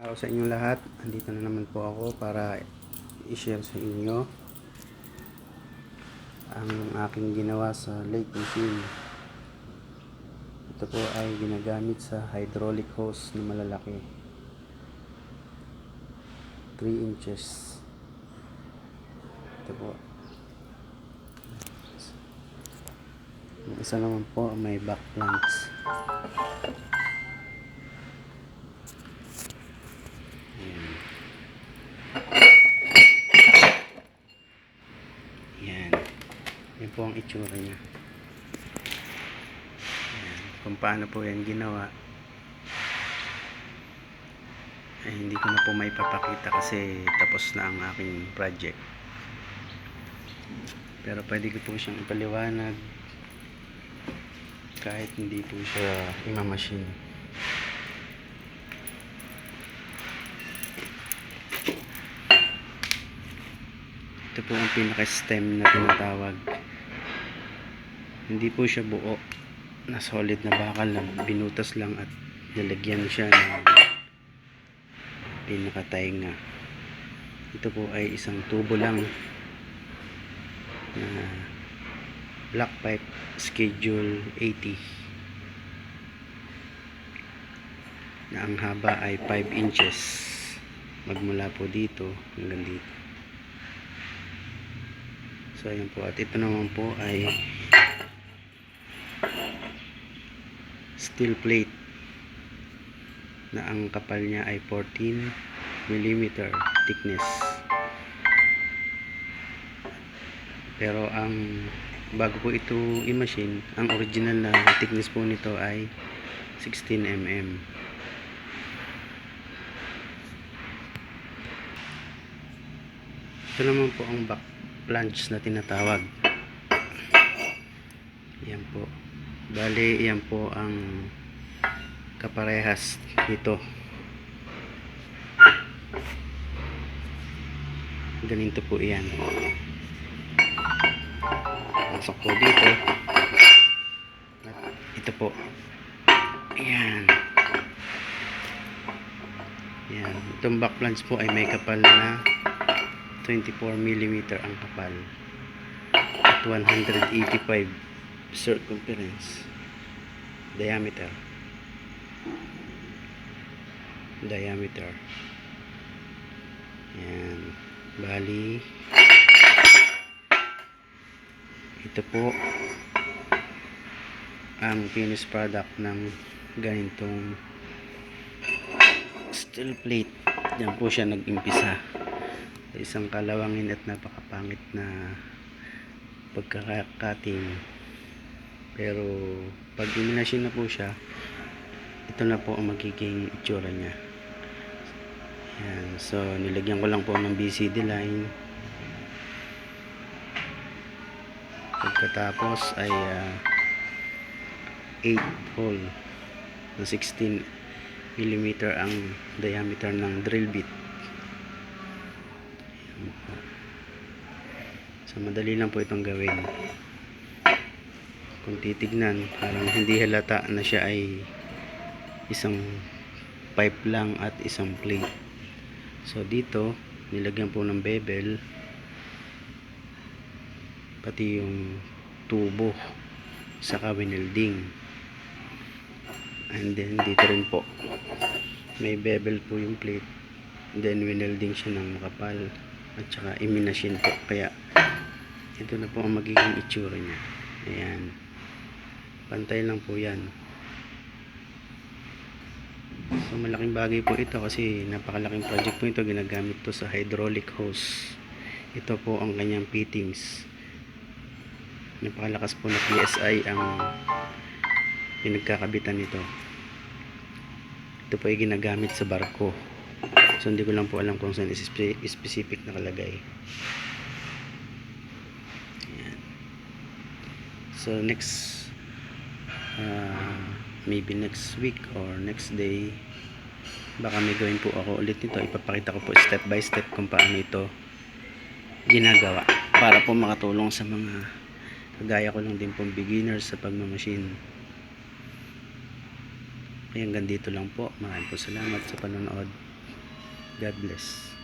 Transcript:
Araw sa inyo lahat. Andito na naman po ako para i-share sa inyo ang aking ginawa sa lake machine. Ito po ay ginagamit sa hydraulic hose na malalaki, 3 inches. Ito po. Yung isa naman po may back planks. Yan. Yan po ang itsura niya. Yan. Kung paano po yan ginawa ay hindi ko na po may papakita kasi tapos na ang aking project. Pero pwede ko po siyang ipaliwanag kahit hindi po siya imamachine. Ito po ang pinaka-stem na tinatawag. Hindi po siya buo na solid na bakal lang, binutas lang at nilagyan siya ng pinaka-tainga. Ito po ay isang tubo lang na black pipe schedule 80 na ang haba ay 5 inches magmula po dito hanggang dito. So ayan po, at ito naman po ay steel plate na ang kapal niya ay 14 mm thickness. Pero ang bago po ito i-machine, ang original na thickness po nito ay 16 mm. Ito naman po ang back flange na tinatawag. Yan po. Bali, yan po ang kaparehas nito. Ganito po yan. Pasok po dito. At ito po. Ayan. Yan. Itong back flange po ay may kapal na 24 mm ang kapal at 185 circumference diameter. Yan. Bali, ito po ang finished product ng ganitong steel plate. Diyan po siya nag-impisa, isang kalawangin at napakapangit na pagkakating. Pero pag iminasyon na po siya, ito na po ang magiging itsura niya. Yan. So nilagyan ko lang po ng BCD line. Pagkatapos ay 8 hole na 16 mm ang diameter ng drill bit. So madali lang po itong gawin. Kung titignan, parang hindi halata na siya ay isang pipe lang at isang plate. So dito nilagyan po ng bevel, pati yung tubo saka winelding. And then dito rin po may bevel po yung plate, then winelding siya ng makapal at saka iminashin po. Kaya ito na po ang magiging itsura niya. Ayan, pantay lang po yan. So malaking bagay po ito kasi napakalaking project po ito. Ginagamit to sa hydraulic hose. Ito po ang kanyang fittings. Napakalakas po na PSI ang pinagkakabitan nito. Ito po ay ginagamit sa barko. So hindi ko lang po alam kung saan specific nakalagay. Ayan. So next maybe next week or next day, baka may gawin po ako ulit nito. Ipapakita ko po step by step kung paano ito ginagawa para po makatulong sa mga kagaya ko lang din pong beginners sa pagmamachine. Hanggang dito lang po. Maraming po salamat sa panonood. God bless.